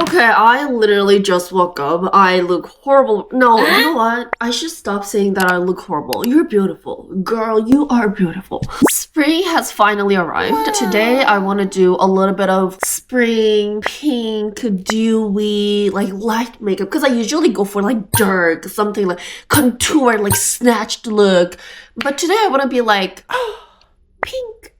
Okay, I literally just woke up. I look horrible. No, you know what? I should stop saying that I look horrible. You're beautiful. Girl, you are beautiful. Spring has finally arrived. Today, I want to do a little bit of spring, pink, dewy, like light makeup. Because I usually go for like dark, something like contour, like snatched look. But today, I want to be like, pink.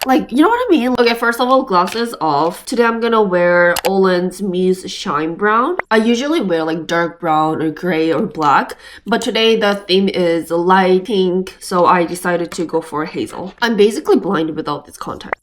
Like, you know what I mean? Okay, first of all, glasses off. Today I'm gonna wear Olen's Muse Shine Brown. I usually wear like dark brown or gray or black, but today the theme is light pink, so I decided to go for hazel. I'm basically blind without this contact.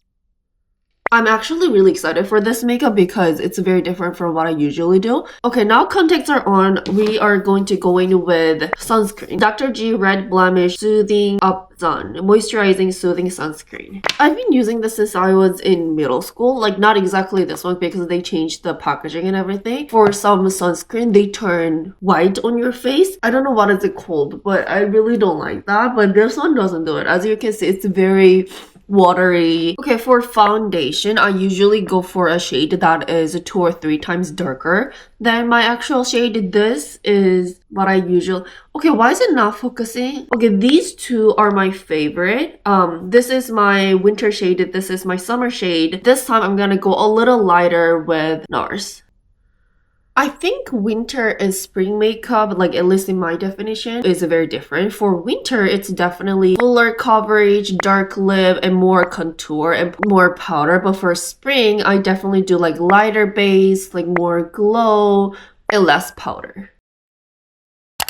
I'm actually really excited for this makeup because it's very different from what I usually do. Okay, now contacts are on. We are going to go in with sunscreen. Dr. G Red Blemish Soothing Up Sun Moisturizing Soothing Sunscreen. I've been using this since I was in middle school. Like, not exactly this one because they changed the packaging and everything. For some sunscreen, they turn white on your face. I don't know what is it called, but I really don't like that. But this one doesn't do it. As you can see, it's very watery. Okay, for foundation, I usually go for a shade that is 2 or 3 times darker than my actual shade. This is what I usually... Okay, why is it not focusing? Okay, these two are my favorite. This is my winter shade. This is my summer shade. This time, I'm gonna go a little lighter with NARS. I think winter and spring makeup, like at least in my definition, is very different. For winter, it's definitely fuller coverage, dark lip, and more contour and more powder. But for spring, I definitely do like lighter base, like more glow, and less powder.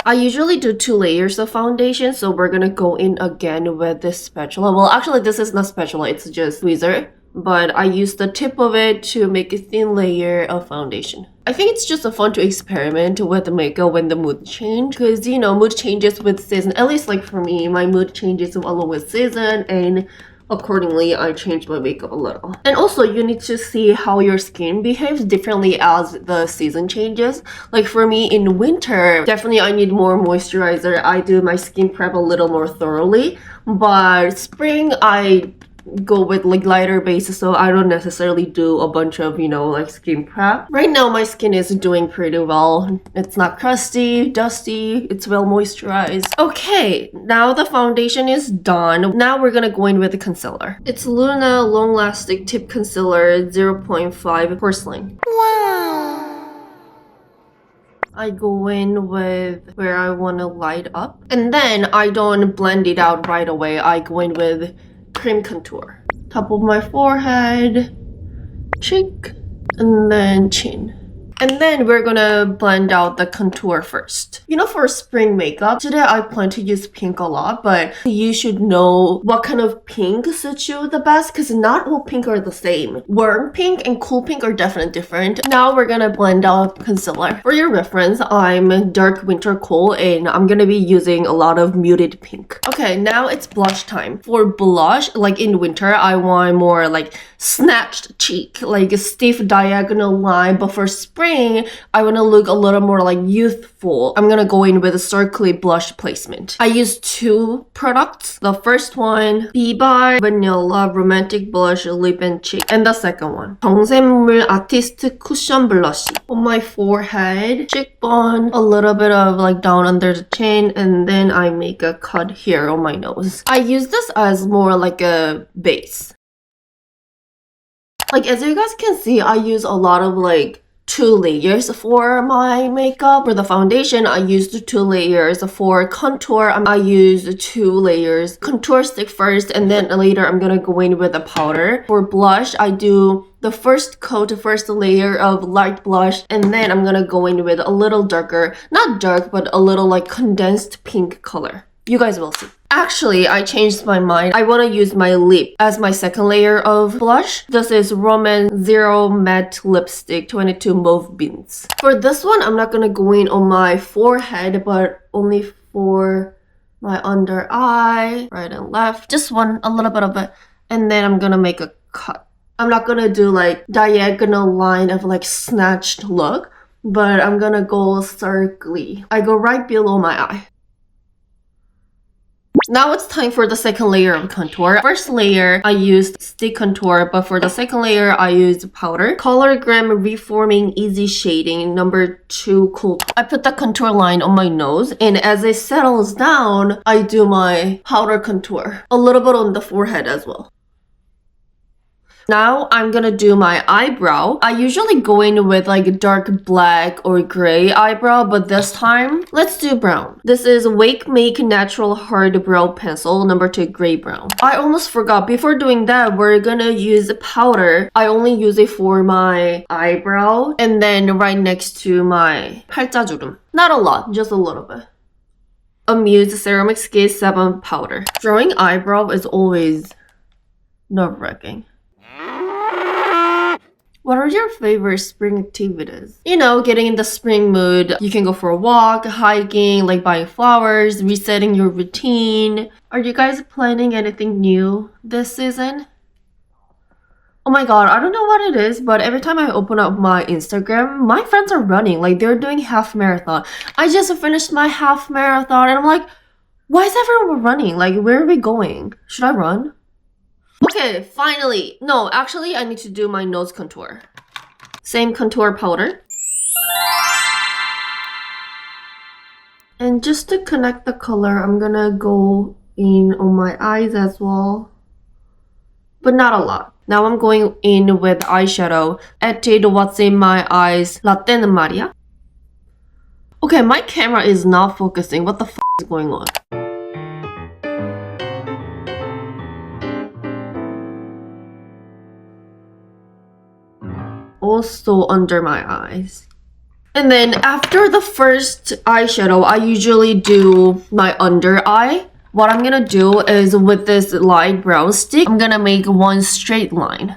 I usually do 2 layers of foundation, so we're gonna go in again with this spatula. Well, actually, this is not spatula, it's just tweezer. But I use the tip of it to make a thin layer of foundation. I think it's just fun to experiment with the makeup when the mood changes. Because, you know, mood changes with season. At least, like for me, my mood changes along with season. And accordingly, I change my makeup a little. And also, you need to see how your skin behaves differently as the season changes. Like for me, in winter, definitely I need more moisturizer. I do my skin prep a little more thoroughly. But spring, I go with like lighter base, so I don't necessarily do a bunch of, you know, like skin prep. Right now my skin is doing pretty well. It's not crusty, dusty, it's well moisturized. Okay, now the foundation is done. Now we're gonna go in with the concealer. It's Luna Long Lasting Tip Concealer 0.5 Porcelain. Wow! I go in with where I want to light up, and then I don't blend it out right away. I go in with cream contour. Top of my forehead, cheek, and then chin. And then we're gonna blend out the contour first. You know, for spring makeup, today I plan to use pink a lot, but you should know what kind of pink suits you the best because not all pink are the same. Warm pink and cool pink are definitely different. Now we're gonna blend out concealer. For your reference, I'm dark winter cool and I'm gonna be using a lot of muted pink. Okay, now it's blush time. For blush, like in winter, I want more like snatched cheek, like a stiff diagonal line, but for spring, I want to look a little more like youthful. I'm gonna go in with a circly blush placement. I use 2 products. The first one, Biba Vanilla Romantic Blush Lip and Cheek. And the second one, 정샘물 Artist Cushion Blush. On my forehead, cheekbone, a little bit of like down under the chin, and then I make a cut here on my nose. I use this as more like a base. Like, as you guys can see, I use a lot of like 2 layers for my makeup. For the foundation, I used 2 layers. For contour, I used 2 layers. Contour stick first, and then later I'm gonna go in with a powder. For blush, I do the first coat, first layer of light blush, and then I'm gonna go in with a little darker, not dark, but a little like condensed pink color. You guys will see. Actually, I changed my mind. I want to use my lip as my second layer of blush. This is Roman Zero Matte Lipstick 22 Mauve Beans. For this one, I'm not going to go in on my forehead, but only for my under eye, right and left. Just a little bit of it. And then I'm going to make a cut. I'm not going to do like diagonal line of like snatched look, but I'm going to go circly. I go right below my eye. Now it's time for the second layer of contour. First layer, I used stick contour, but for the second layer, I used powder. Colorgram Reforming Easy Shading number 2 Cool. I put the contour line on my nose, and as it settles down, I do my powder contour. A little bit on the forehead as well. Now I'm gonna do my eyebrow. I usually go in with like dark black or gray eyebrow, but this time, let's do brown. This is Wake Make Natural Hard Brow Pencil, number 2 gray brown. I almost forgot, before doing that, we're gonna use powder. I only use it for my eyebrow and then right next to my 팔자주름. Not a lot, just a little bit. Amuse Ceramic Skin 7 powder. Drawing eyebrow is always nerve-wracking. What are your favorite spring activities? You know, getting in the spring mood. You can go for a walk, hiking, like buying flowers, resetting your routine. Are you guys planning anything new this season? Oh my god, I don't know what it is, but every time I open up my Instagram, my friends are running. Like, they're doing half marathon. I just finished my half marathon and I'm like, why is everyone running? Like, where are we going? Should I run? Okay, finally. No, actually, I need to do my nose contour. Same contour powder. And just to connect the color, I'm gonna go in on my eyes as well. But not a lot. Now I'm going in with eyeshadow. Added What's in My Eyes, 라떼는 말이야. Okay, my camera is not focusing. What the f is going on? Also under my eyes. And then after the first eyeshadow, I usually do my under eye. What I'm gonna do is with this light brown stick, I'm gonna make one straight line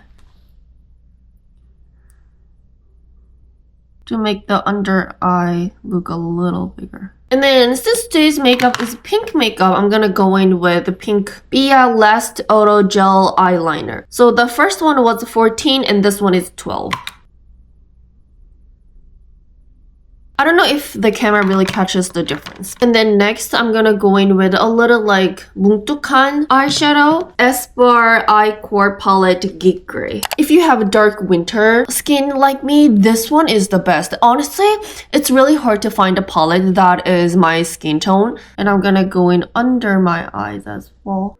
to make the under eye look a little bigger. And then since today's makeup is pink makeup, I'm gonna go in with the pink Bia Last Auto Gel Eyeliner. So the first one was 14 and this one is 12. I don't know if the camera really catches the difference. And then next, I'm gonna go in with a little like 뭉툭한 eyeshadow. S-Bar Eye Core Palette Geek Gray. If you have dark winter skin like me, this one is the best. Honestly, it's really hard to find a palette that is my skin tone. And I'm gonna go in under my eyes as well.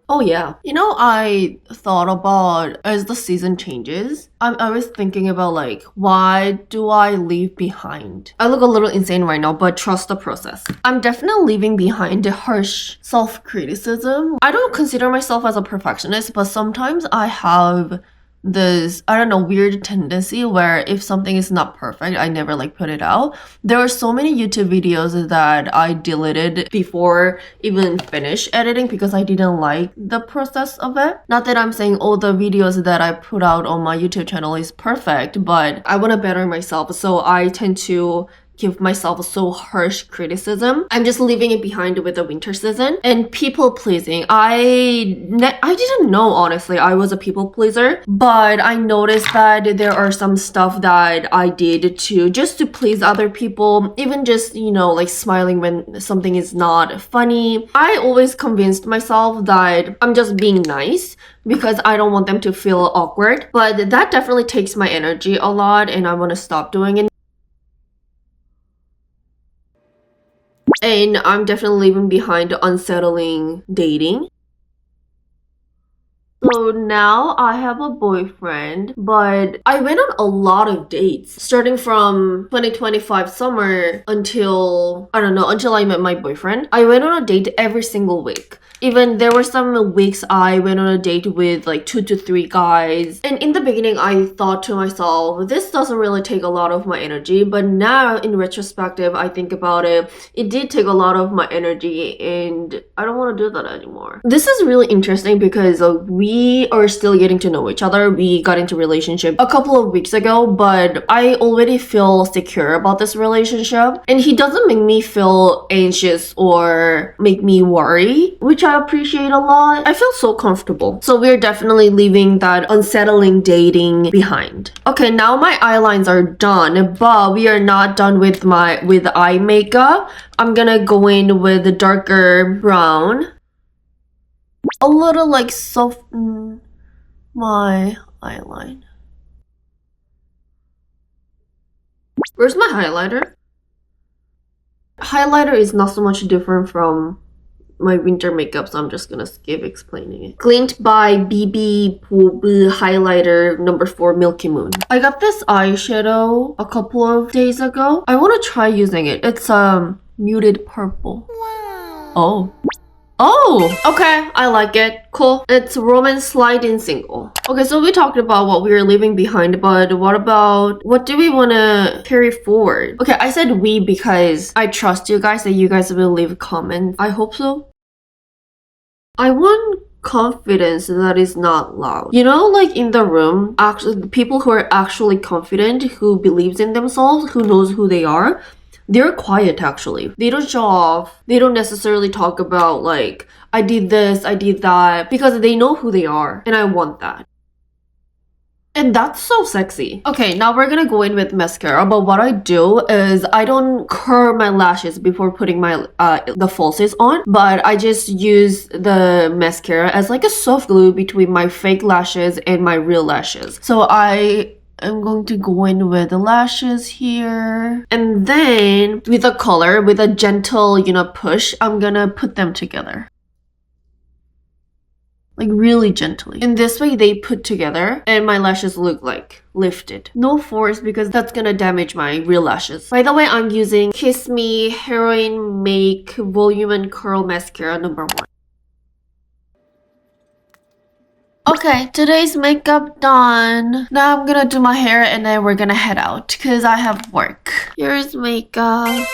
Oh yeah, you know, I thought about as the season changes, I'm always thinking about like, why do I leave behind? I look a little insane right now, but trust the process. I'm definitely leaving behind the harsh self-criticism. I don't consider myself as a perfectionist, but sometimes I have this, I don't know, weird tendency where if something is not perfect, I never like put it out. There are so many YouTube videos that I deleted before even finish editing because I didn't like the process of it. Not that I'm saying all the videos that I put out on my YouTube channel is perfect, but I want to better myself, so I tend to give myself so harsh criticism. I'm just leaving it behind with the winter season. And people pleasing. I didn't know, honestly, I was a people pleaser, but I noticed that there are some stuff that I did just to please other people, even just, you know, like smiling when something is not funny. I always convinced myself that I'm just being nice because I don't want them to feel awkward, but that definitely takes my energy a lot and I want to stop doing it. And I'm definitely leaving behind unsettling dating. So now I have a boyfriend, but I went on a lot of dates starting from 2025 summer until, I don't know, until I met my boyfriend. I went on a date every single week. Even there were some weeks I went on a date with like 2 to 3 guys. And in the beginning, I thought to myself, this doesn't really take a lot of my energy. But now in retrospective, I think about it, it did take a lot of my energy and I don't want to do that anymore. This is really interesting because we we are still getting to know each other. We got into relationship a couple of weeks ago, but I already feel secure about this relationship, and he doesn't make me feel anxious or make me worry, which I appreciate a lot. I feel so comfortable. So we're definitely leaving that unsettling dating behind. Okay, now my eye lines are done, but we are not done with eye makeup. I'm gonna go in with the darker brown. A little like soften my eyeline. Where's my highlighter? Highlighter is not so much different from my winter makeup, so I'm just gonna skip explaining it. Cleaned by BB Bob highlighter number 4 Milky Moon. I got this eyeshadow a couple of days ago. I want to try using it. It's muted purple. Wow. Oh, okay, I like it. Cool. It's Romance Slide-In Single. Okay, so we talked about what we are leaving behind, but what do we want to carry forward? Okay, I said we because I trust you guys that you guys will leave comments. I hope so. I want confidence that is not loud. You know, like in the room, actually, the people who are actually confident, who believes in themselves, who knows who they are, they're quiet actually. They don't show off. They don't necessarily talk about like, I did this, I did that, because they know who they are, and I want that. And that's so sexy. Okay, now we're gonna go in with mascara, but what I do is I don't curl my lashes before putting my the falsies on, but I just use the mascara as like a soft glue between my fake lashes and my real lashes. So I'm going to go in with the lashes here, and then with a color, with a gentle, push, I'm gonna put them together. Like really gently. In this way, they put together and my lashes look like lifted. No force because that's gonna damage my real lashes. By the way, I'm using Kiss Me Heroin Make Volume and Curl Mascara number 1. Okay, today's makeup done. Now I'm gonna do my hair and then we're gonna head out because I have work. Here's makeup.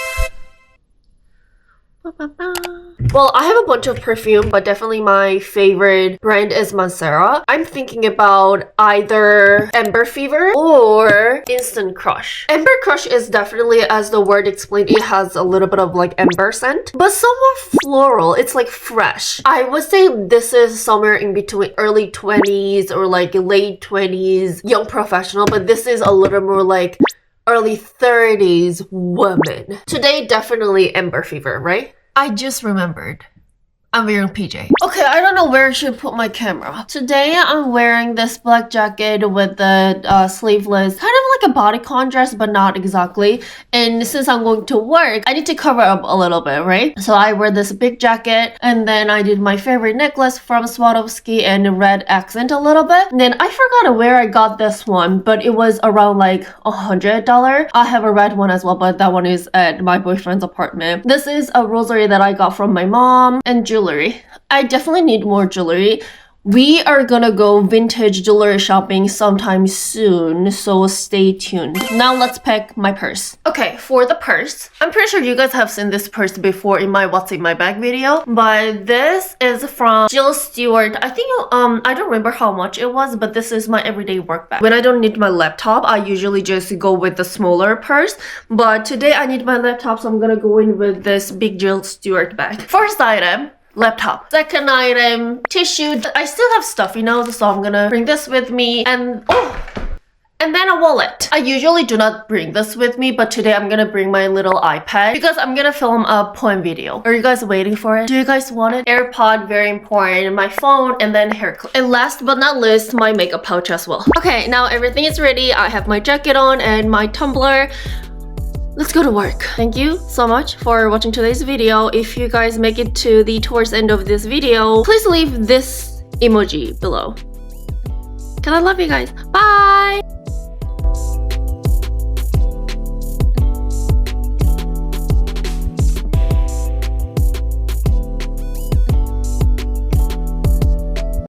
Well, I have a bunch of perfume, but definitely my favorite brand is Mancera. I'm thinking about either Amber Fever or Instant Crush. Amber Crush is definitely, as the word explained, it has a little bit of like amber scent, but somewhat floral. It's like fresh. I would say this is somewhere in between early 20s or like late 20s, young professional, but this is a little more like early 30s woman. Today, definitely Amber Fever, right? I just remembered. I'm wearing PJ. Okay, I don't know where I should put my camera. Today, I'm wearing this black jacket with the sleeveless, kind of like a bodycon dress, but not exactly. And since I'm going to work, I need to cover up a little bit, right? So I wear this big jacket, and then I did my favorite necklace from Swarovski and red accent a little bit. And then I forgot where I got this one, but it was around like $100. I have a red one as well, but that one is at my boyfriend's apartment. This is a rosary that I got from my mom, and jewelry. I definitely need more jewelry. We are gonna go vintage jewelry shopping sometime soon, so stay tuned. Now let's pick my purse. Okay, for the purse, I'm pretty sure you guys have seen this purse before in my what's in my bag video, but this is from Jill Stewart. I think I don't remember how much it was, but this is my everyday work bag. When I don't need my laptop, I usually just go with the smaller purse, but today I need my laptop, so I'm gonna go in with this big Jill Stewart bag. First item, laptop. Second item, tissue. I still have stuffy nose, so I'm gonna bring this with me, and then a wallet. I usually do not bring this with me, but today I'm gonna bring my little iPad because I'm gonna film a poem video. Are you guys waiting for it? Do you guys want it? AirPod, very important, my phone, and then hair clip. And last but not least, my makeup pouch as well. Okay, now everything is ready. I have my jacket on and my tumbler. Let's go to work. Thank you so much for watching today's video. If you guys make it to the towards end of this video, please leave this emoji below. Cause I love you guys. Bye!